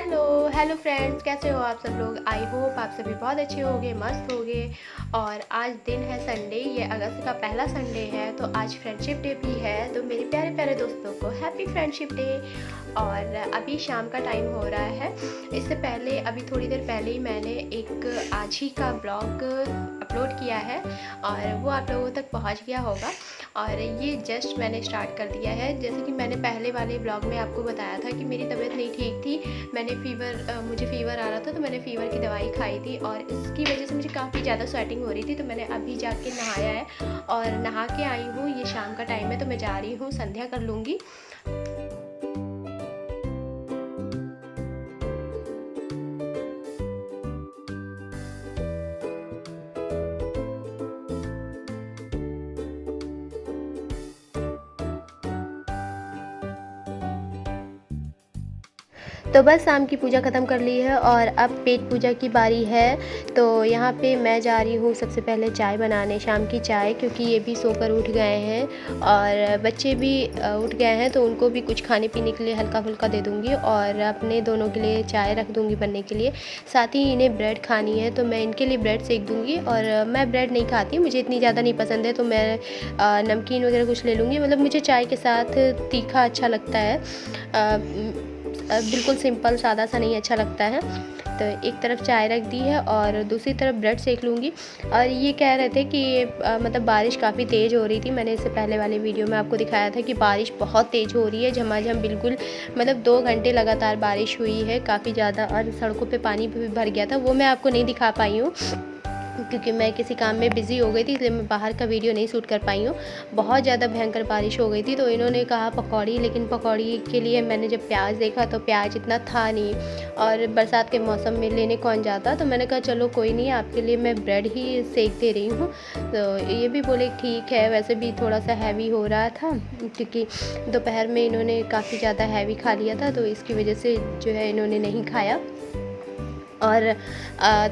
Hello hello friends, कैसे हो आप सब लोग। आई होप आप सभी बहुत अच्छे होंगे, मस्त होंगे। और आज दिन है संडे, ये अगस्त का पहला संडे है, तो आज फ्रेंडशिप डे भी है। तो मेरे प्यारे प्यारे दोस्तों को हैप्पी फ्रेंडशिप डे। और अभी शाम का टाइम हो रहा है। इससे पहले अभी थोड़ी देर पहले ही मैंने एक आज ही का ब्लॉग अपलोड किया है और वो आप लोगों तक पहुंच गया होगा। और ये जस्ट मैंने स्टार्ट कर दिया है। जैसे कि मैंने पहले वाले ब्लॉग में आपको बताया था कि मेरी तबीयत नहीं ठीक थी, मुझे फ़ीवर आ रहा था, तो मैंने फ़ीवर की दवाई खाई थी और इसकी वजह से मुझे काफ़ी ज़्यादा स्वेटिंग हो रही थी। तो मैंने अभी जाके नहाया है और नहा के आई हूँ। ये शाम का टाइम है तो मैं जा रही हूँ, संध्या कर लूँगी। तो बस शाम की पूजा ख़त्म कर ली है और अब पेट पूजा की बारी है। तो यहाँ पे मैं जा रही हूँ सबसे पहले चाय बनाने, शाम की चाय, क्योंकि ये भी सोकर उठ गए हैं और बच्चे भी उठ गए हैं, तो उनको भी कुछ खाने पीने के लिए हल्का फुल्का दे दूँगी और अपने दोनों के लिए चाय रख दूँगी बनने के लिए। साथ ही इन्हें ब्रेड खानी है तो मैं इनके लिए ब्रेड सेक दूँगी। और मैं ब्रेड नहीं खाती, मुझे इतनी ज़्यादा नहीं पसंद है, तो मैं नमकीन वगैरह कुछ ले लूँगी। मतलब मुझे चाय के साथ तीखा अच्छा लगता है, बिल्कुल सिंपल सादा सा नहीं अच्छा लगता है। तो एक तरफ चाय रख दी है और दूसरी तरफ ब्रेड सेक लूँगी। और ये कह रहे थे कि मतलब बारिश काफ़ी तेज़ हो रही थी। मैंने इससे पहले वाले वीडियो में आपको दिखाया था कि बारिश बहुत तेज़ हो रही है, झमाझम बिल्कुल। मतलब 2 घंटे लगातार बारिश हुई है काफ़ी ज़्यादा और सड़कों पे पानी भी भर गया था। वो मैं आपको नहीं दिखा पाई हूँ क्योंकि मैं किसी काम में बिज़ी हो गई थी, इसलिए मैं बाहर का वीडियो नहीं शूट कर पाई हूँ। बहुत ज़्यादा भयंकर बारिश हो गई थी। तो इन्होंने कहा पकौड़ी, लेकिन पकौड़ी के लिए मैंने जब प्याज देखा तो प्याज इतना था नहीं और बरसात के मौसम में लेने कौन जाता। तो मैंने कहा चलो कोई नहीं, आपके लिए मैं ब्रेड ही सेक दे रही हूँ। तो ये भी बोले ठीक है। वैसे भी थोड़ा सा हैवी हो रहा था क्योंकि दोपहर में इन्होंने काफ़ी ज़्यादा हैवी खा लिया था, तो इसकी वजह से जो है इन्होंने नहीं खाया। और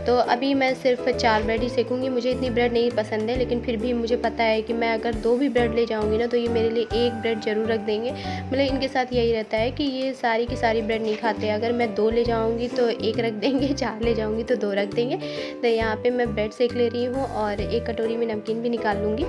तो अभी मैं सिर्फ 4 ब्रेड ही सेकूँगी। मुझे इतनी ब्रेड नहीं पसंद है, लेकिन फिर भी मुझे पता है कि मैं अगर 2 भी ब्रेड ले जाऊँगी ना तो ये मेरे लिए 1 ब्रेड ज़रूर रख देंगे। मतलब इनके साथ यही रहता है कि ये सारी की सारी ब्रेड नहीं खाते। अगर मैं 2 ले जाऊँगी तो 1 रख देंगे, 4 ले जाऊँगी तो 2 रख देंगे। तो यहाँ पे मैं ब्रेड सेक ले रही हूँ और एक कटोरी में नमकीन भी निकाल लूँगी।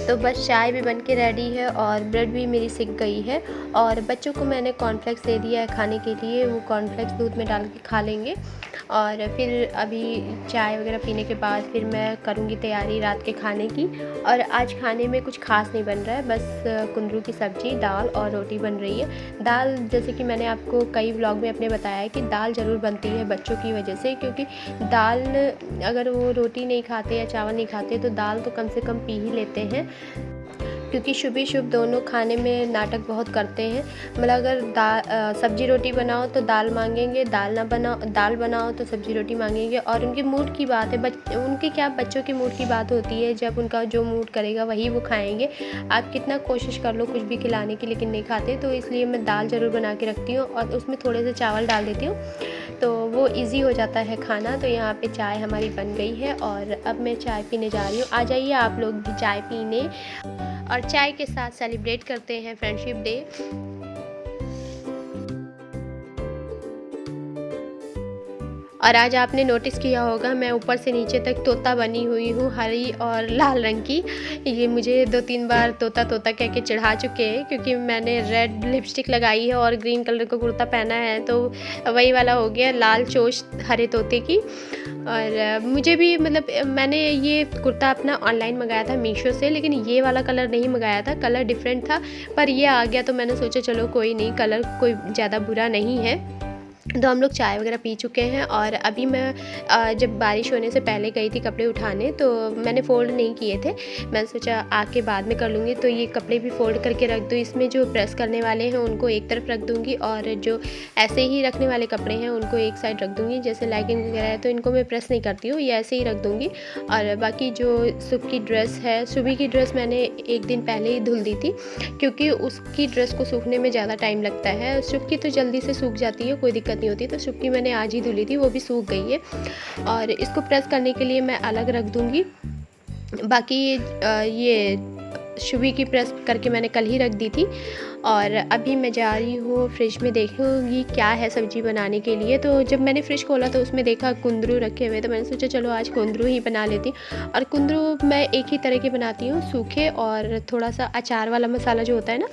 तो बस चाय भी बन के रेडी है और ब्रेड भी मेरी सिक गई है। और बच्चों को मैंने कॉर्नफ्लेक्स दे दिया है खाने के लिए, वो कॉर्नफ्लेक्स दूध में डाल के खा लेंगे। और फिर अभी चाय वगैरह पीने के बाद फिर मैं करूँगी तैयारी रात के खाने की। और आज खाने में कुछ खास नहीं बन रहा है, बस कुंदरू की सब्ज़ी, दाल और रोटी बन रही है। दाल, जैसे कि मैंने आपको कई व्लॉग में अपने बताया है कि दाल ज़रूर बनती है बच्चों की वजह से, क्योंकि दाल, अगर वो रोटी नहीं खाते या चावल नहीं खाते तो दाल तो कम से कम पी ही लेते हैं, क्योंकि शुभ शुभ दोनों खाने में नाटक बहुत करते हैं। मतलब अगर सब्जी रोटी बनाओ तो दाल मांगेंगे, दाल बनाओ तो सब्जी रोटी मांगेंगे। और उनके मूड की बात है, उनके क्या, बच्चों के मूड की बात होती है। जब उनका जो मूड करेगा वही वो खाएंगे। आप कितना कोशिश कर लो कुछ भी खिलाने की, लेकिन नहीं खाते। तो इसलिए मैं दाल ज़रूर बना के रखती हूँ और उसमें थोड़े से चावल डाल देती हूँ, तो वो इजी हो जाता है खाना। तो यहाँ पे चाय हमारी बन गई है और अब मैं चाय पीने जा रही हूँ। आ जाइए आप लोग भी चाय पीने और चाय के साथ सेलिब्रेट करते हैं फ्रेंडशिप डे। और आज आपने नोटिस किया होगा मैं ऊपर से नीचे तक तोता बनी हुई हूँ, हरी और लाल रंग की। ये मुझे 2-3 बार तोता तोता कह के चिढ़ा चुके हैं, क्योंकि मैंने रेड लिपस्टिक लगाई है और ग्रीन कलर का कुर्ता पहना है, तो वही वाला हो गया, लाल चोच हरे तोते की। और मुझे भी, मतलब मैंने ये कुर्ता अपना ऑनलाइन मंगाया था मीशो से, लेकिन ये वाला कलर नहीं मंगाया था, कलर डिफरेंट था, पर ये आ गया तो मैंने सोचा चलो कोई नहीं, कलर कोई ज़्यादा बुरा नहीं है। तो हम लोग चाय वगैरह पी चुके हैं। और अभी मैं जब बारिश होने से पहले गई थी कपड़े उठाने, तो मैंने फ़ोल्ड नहीं किए थे। मैंने सोचा आके बाद में कर लूँगी, तो ये कपड़े भी फ़ोल्ड करके रख दूँ। इसमें जो प्रेस करने वाले हैं उनको एक तरफ रख दूँगी, और जो ऐसे ही रखने वाले कपड़े हैं उनको एक साइड रख दूँगी। जैसे लेगिंग वगैरह है तो इनको मैं प्रेस नहीं करती हूँ, ये ऐसे ही रख दूँगी। और बाकी जो सुबह की ड्रेस है, सुबह की ड्रेस मैंने एक दिन पहले ही धुल दी थी, क्योंकि उसकी ड्रेस को सूखने में ज़्यादा टाइम लगता है। सुबह की तो जल्दी से सूख जाती है, कोई दिक्कत नहीं होती। तो सुबह की मैंने आज ही धुली थी, वो भी सूख गई है। और इसको प्रेस करने के लिए मैं अलग रख दूँगी। बाकी ये सुबह की प्रेस करके मैंने कल ही रख दी थी। और अभी मैं जा रही हूँ फ्रिज में, देखूँगी क्या है सब्ज़ी बनाने के लिए। तो जब मैंने फ्रिज खोला तो उसमें देखा कुंदरू रखे हुए, तो मैंने सोचा चलो आज कुंदरू ही बना लेती हूँ। और कुंदरू मैं एक ही तरह के बनाती हूँ, सूखे और थोड़ा सा अचार वाला मसाला जो होता है ना,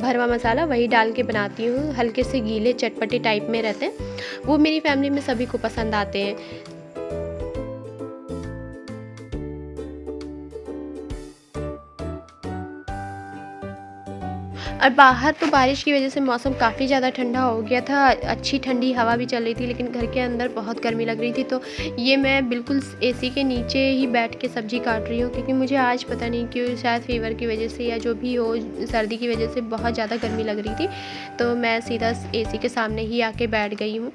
भरवा मसाला, वही डाल के बनाती हूँ। हल्के से गीले चटपटे टाइप में रहते हैं, वो मेरी फैमिली में सभी को पसंद आते हैं। और बाहर तो बारिश की वज़ह से मौसम काफ़ी ज़्यादा ठंडा हो गया था, अच्छी ठंडी हवा भी चल रही थी, लेकिन घर के अंदर बहुत गर्मी लग रही थी। तो ये मैं बिल्कुल एसी के नीचे ही बैठ के सब्ज़ी काट रही हूँ, क्योंकि मुझे आज पता नहीं क्यों, शायद फ़ीवर की वजह से या जो भी हो, सर्दी की वजह से बहुत ज़्यादा गर्मी लग रही थी। तो मैं सीधा एसी के सामने ही आके बैठ गई हूँ,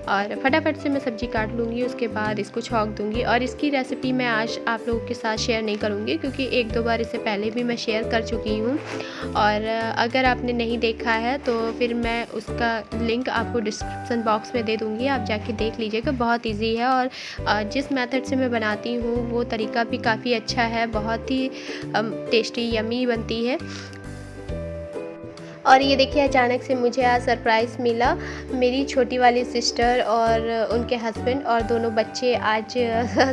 और फटाफट से मैं सब्ज़ी काट लूँगी, उसके बाद इसको छौंक दूँगी। और इसकी रेसिपी मैं आज आप लोगों के साथ शेयर नहीं करूँगी, क्योंकि एक दो बार इससे पहले भी मैं शेयर कर चुकी हूँ। और अगर आपने नहीं देखा है तो फिर मैं उसका लिंक आपको डिस्क्रिप्शन बॉक्स में दे दूँगी, आप जाके देख लीजिएगा। बहुत ईजी है, और जिस मेथड से मैं बनाती हूँ वो तरीका भी काफ़ी अच्छा है, बहुत ही टेस्टी यमी बनती है। और ये देखिए, अचानक से मुझे आज सरप्राइज़ मिला। मेरी छोटी वाली सिस्टर और उनके हस्बैंड और दोनों बच्चे आज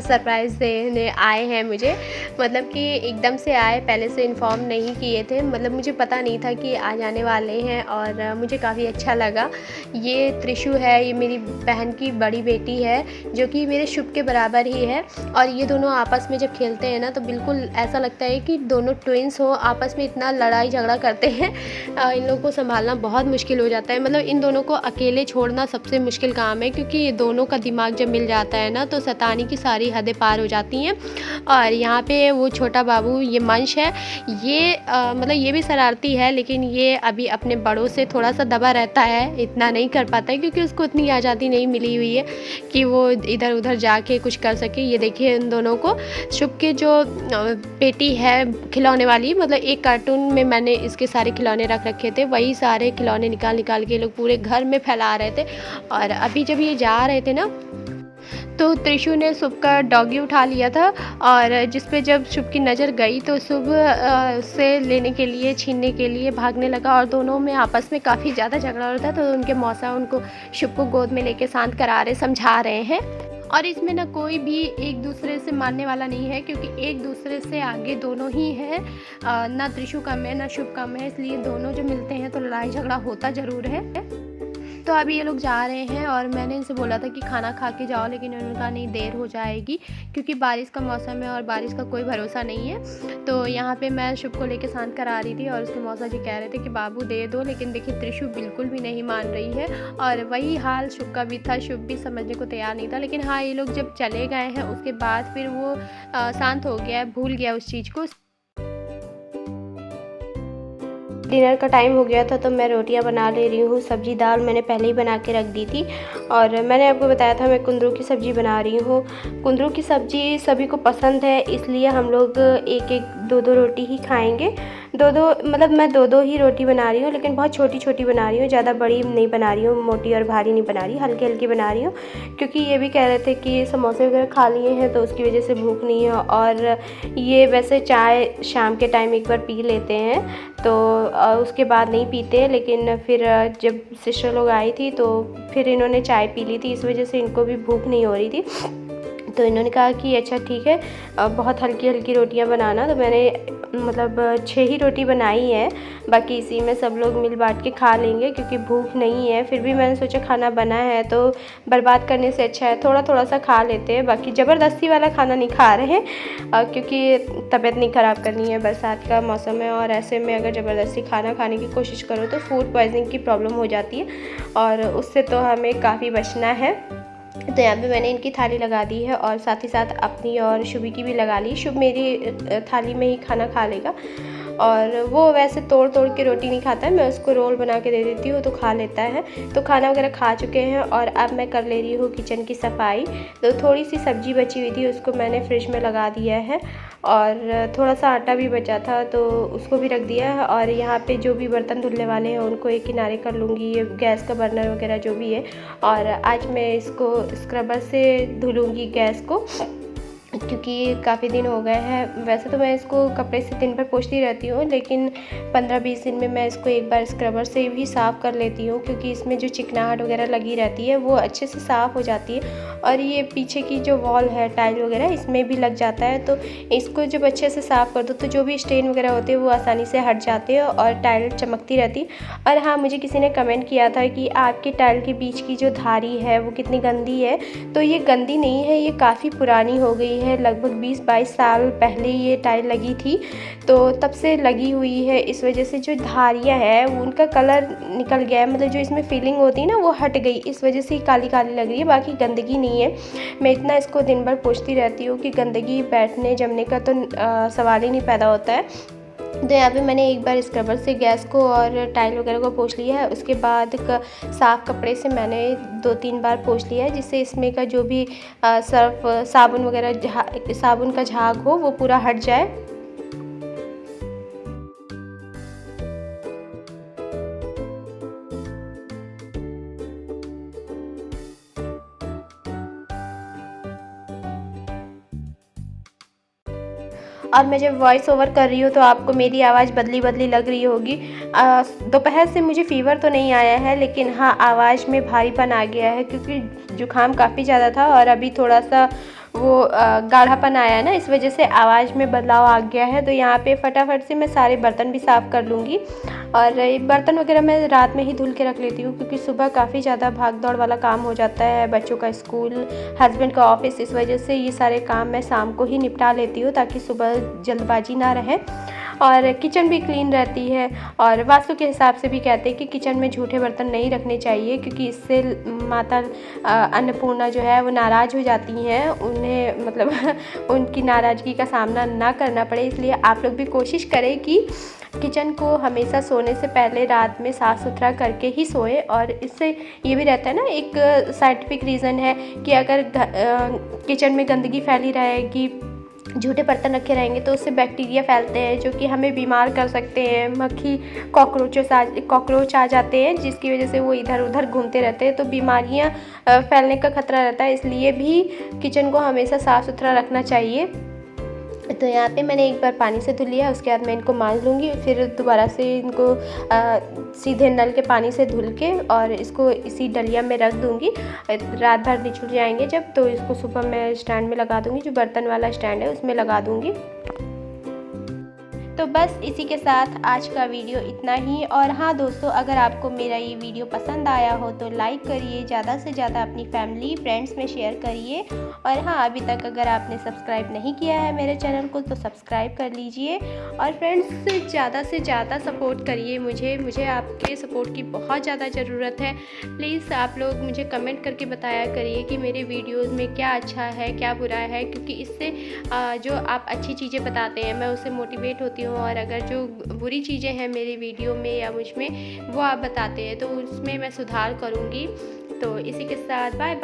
सरप्राइज़ देने आए हैं मुझे। मतलब कि एकदम से आए, पहले से इन्फॉर्म नहीं किए थे। मतलब मुझे पता नहीं था कि आ जाने वाले हैं, और मुझे काफ़ी अच्छा लगा। ये त्रिशु है, ये मेरी बहन की बड़ी बेटी है, जो कि मेरे शुभ के बराबर ही है। और ये दोनों आपस में जब खेलते हैं ना, तो बिल्कुल ऐसा लगता है कि दोनों ट्विन्स हो, आपस में इतना लड़ाई झगड़ा करते हैं। इन लोगों को संभालना बहुत मुश्किल हो जाता है। मतलब इन दोनों को अकेले छोड़ना सबसे मुश्किल काम है, क्योंकि ये दोनों का दिमाग जब मिल जाता है ना, तो शैतानी की सारी हदें पार हो जाती हैं। और यहाँ पे वो छोटा बाबू, ये मंश है, ये मतलब ये भी शरारती है, लेकिन ये अभी अपने बड़ों से थोड़ा सा दबा रहता है, इतना नहीं कर पाता है, क्योंकि उसको उतनी आज़ादी नहीं मिली हुई है कि वो इधर उधर जाके कुछ कर सके। ये देखिए इन दोनों को, शुभ के जो पेटी है खिलौने वाली, मतलब एक कार्टून में मैंने इसके सारे खिलौने रख रखे थे, वही सारे खिलौने निकाल निकाल के लोग पूरे घर में फैला रहे थे। और अभी जब ये जा रहे थे ना, तो त्रिशु ने शुभ का डॉगी उठा लिया था, और जिस पे जब शुभ की नज़र गई तो शुभ से लेने के लिए, छीनने के लिए भागने लगा, और दोनों में आपस में काफ़ी ज़्यादा झगड़ा हो रहा था। तो उनके मौसा उनको शुभ को गोद में लेके शांत करा रहे, समझा रहे हैं। और इसमें ना कोई भी एक दूसरे से मानने वाला नहीं है, क्योंकि एक दूसरे से आगे दोनों ही हैं। ना त्रिशु कम है ना शुभ कम है, इसलिए दोनों जो मिलते हैं तो लड़ाई झगड़ा होता ज़रूर है। तो अभी ये लोग जा रहे हैं, और मैंने इनसे बोला था कि खाना खा के जाओ, लेकिन उन्होंने कहा नहीं, देर हो जाएगी, क्योंकि बारिश का मौसम है और बारिश का कोई भरोसा नहीं है। तो यहाँ पे मैं शुभ को लेके शांत करा रही थी, और उसके मौसा जी कह रहे थे कि बाबू दे दो, लेकिन देखिए त्रिशु बिल्कुल भी नहीं मान रही है। और वही हाल शुभ का भी था, शुभ भी समझने को तैयार नहीं था। लेकिन हाँ, ये लोग जब चले गए हैं उसके बाद फिर वो शांत हो गया, भूल गया उस चीज़ को। डिनर का टाइम हो गया था, तो मैं रोटियां बना ले रही हूँ। सब्ज़ी दाल मैंने पहले ही बना के रख दी थी, और मैंने आपको बताया था मैं कुंदरू की सब्ज़ी बना रही हूँ। कुंदरू की सब्ज़ी सभी को पसंद है, इसलिए हम लोग एक एक दो दो रोटी ही खाएंगे। मतलब मैं दो ही रोटी बना रही हूँ, लेकिन बहुत छोटी छोटी बना रही हूँ, ज़्यादा बड़ी नहीं बना रही हूँ, मोटी और भारी नहीं बना रही, हल्की हल्की बना रही हूँ। क्योंकि ये भी कह रहे थे कि समोसे वगैरह खा लिए हैं, तो उसकी वजह से भूख नहीं है। और ये वैसे चाय शाम के टाइम एक बार पी लेते हैं, तो उसके बाद नहीं पीते। लेकिन फिर जब सिस्टर लोग आई थी तो फिर इन्होंने चाय पी ली थी, इस वजह से इनको भी भूख नहीं हो रही थी। तो इन्होंने कहा कि अच्छा ठीक है, बहुत हल्की हल्की रोटियां बनाना। तो मैंने मतलब 6 ही रोटी बनाई है, बाकी इसी में सब लोग मिल बांट के खा लेंगे क्योंकि भूख नहीं है। फिर भी मैंने सोचा खाना बना है तो बर्बाद करने से अच्छा है थोड़ा थोड़ा सा खा लेते हैं। बाकी ज़बरदस्ती वाला खाना नहीं खा रहे हैं क्योंकि तबीयत नहीं ख़राब करनी है, बरसात का मौसम है और ऐसे में अगर ज़बरदस्ती खाना खाने की कोशिश करो तो फूड पॉइजनिंग की प्रॉब्लम हो जाती है और उससे तो हमें काफ़ी बचना है। तो यहाँ पे मैंने इनकी थाली लगा दी है और साथ ही साथ अपनी और शुभी की भी लगा ली। शुभ मेरी थाली में ही खाना खा लेगा और वो वैसे तोड़ तोड़ के रोटी नहीं खाता है, मैं उसको रोल बना के दे देती हूँ तो खा लेता है। तो खाना वगैरह खा चुके हैं और अब मैं कर ले रही हूँ किचन की सफाई। तो थोड़ी सी सब्ज़ी बची हुई थी उसको मैंने फ्रिज में लगा दिया है और थोड़ा सा आटा भी बचा था तो उसको भी रख दिया है। और यहाँ पे जो भी बर्तन धुलने वाले हैं उनको एक किनारे कर लूँगी, ये गैस का बर्नर वगैरह जो भी है। और आज मैं इसको स्क्रबर से धुलूँगी गैस को क्योंकि काफ़ी दिन हो गए हैं। वैसे तो मैं इसको कपड़े से दिन भर पोंछती रहती हूँ, लेकिन 15-20 दिन में मैं इसको एक बार स्क्रबर से भी साफ़ कर लेती हूँ क्योंकि इसमें जो चिकनाहट वगैरह लगी रहती है वो अच्छे से साफ़ हो जाती है। और ये पीछे की जो वॉल है टाइल वगैरह इसमें भी लग जाता है, तो इसको जब अच्छे से साफ़ कर दो तो जो भी स्टेन वगैरह होते हैं वो आसानी से हट जाते हैं और टाइल चमकती रहती है। और हाँ, मुझे किसी ने कमेंट किया था कि आपके टाइल के बीच की जो धारी है वो कितनी गंदी है। तो ये गंदी नहीं है, ये काफ़ी पुरानी हो गई है, लगभग 20-22 साल पहले ये टाइल लगी थी तो तब से लगी हुई है। इस वजह से जो धारियाँ हैं वो उनका कलर निकल गया है, मतलब जो इसमें फीलिंग होती है ना वो हट गई, इस वजह से काली काली लग रही है, बाकी गंदगी नहीं है। मैं इतना इसको दिन भर पोंछती रहती हूँ कि गंदगी बैठने जमने का तो सवाल ही नहीं पैदा होता है। तो यहाँ पे मैंने एक बार स्क्रबर से गैस को और टाइल वगैरह को पोंछ लिया है। उसके बाद साफ़ कपड़े से मैंने 2-3 बार पोंछ लिया है जिससे इसमें का जो भी सर्फ साबुन वगैरह साबुन का झाग हो वो पूरा हट जाए। और मैं जब वॉइस ओवर कर रही हूँ तो आपको मेरी आवाज़ बदली बदली लग रही होगी। दोपहर से मुझे फ़ीवर तो नहीं आया है, लेकिन हाँ आवाज़ में भारीपन आ गया है क्योंकि ज़ुकाम काफ़ी ज़्यादा था और अभी थोड़ा सा वो गाढ़ापन आया है ना, इस वजह से आवाज़ में बदलाव आ गया है। तो यहाँ पे फटाफट से मैं सारे बर्तन भी साफ़ कर लूँगी और बर्तन वगैरह मैं रात में ही धुल के रख लेती हूँ क्योंकि सुबह काफ़ी ज़्यादा भाग दौड़ वाला काम हो जाता है, बच्चों का स्कूल, हस्बैंड का ऑफिस, इस वजह से ये सारे काम मैं शाम को ही निपटा लेती हूँ ताकि सुबह जल्दबाजी ना रहे और किचन भी क्लीन रहती है। और वास्तु के हिसाब से भी कहते हैं कि किचन में झूठे बर्तन नहीं रखने चाहिए क्योंकि इससे माता अन्नपूर्णा जो है वो नाराज़ हो जाती हैं, उन्हें मतलब उनकी नाराज़गी का सामना ना करना पड़े। इसलिए आप लोग भी कोशिश करें कि किचन को हमेशा सोने से पहले रात में साफ़ सुथरा करके ही सोएं। और इससे ये भी रहता है ना, एक साइंटिफिक रीज़न है कि अगर किचन में गंदगी फैली रहेगी, झूठे बर्तन रखे रहेंगे तो उससे बैक्टीरिया फैलते हैं जो कि हमें बीमार कर सकते हैं। मक्खी कॉकरोच आ जाते हैं जिसकी वजह से वो इधर उधर घूमते रहते हैं, तो बीमारियां फैलने का खतरा रहता है। इसलिए भी किचन को हमेशा साफ़ सुथरा रखना चाहिए। तो यहाँ पे मैंने एक बार पानी से धुल लिया, उसके बाद मैं इनको मांज लूँगी, फिर दोबारा से इनको सीधे नल के पानी से धुल के और इसको इसी डलिया में रख दूँगी। रात भर निचुड़ जाएंगे जब, तो इसको सुबह मैं स्टैंड में लगा दूँगी, जो बर्तन वाला स्टैंड है उसमें लगा दूँगी। तो बस इसी के साथ आज का वीडियो इतना ही। और हाँ दोस्तों, अगर आपको मेरा ये वीडियो पसंद आया हो तो लाइक करिए, ज़्यादा से ज़्यादा अपनी फैमिली फ्रेंड्स में शेयर करिए। और हाँ, अभी तक अगर आपने सब्सक्राइब नहीं किया है मेरे चैनल को तो सब्सक्राइब कर लीजिए। और फ्रेंड्स से ज़्यादा सपोर्ट करिए मुझे आपके सपोर्ट की बहुत ज़्यादा ज़रूरत है। प्लीज़ आप लोग मुझे कमेंट करके बताया करिए कि मेरे वीडियोज़ में क्या अच्छा है क्या बुरा है, क्योंकि इससे जो आप अच्छी चीज़ें बताते हैं मैं उससे मोटिवेट होती हूँ, और अगर जो बुरी चीज़ें हैं मेरी वीडियो में या मुझ में वो आप बताते हैं तो उसमें मैं सुधार करूँगी। तो इसी के साथ बाय बाय।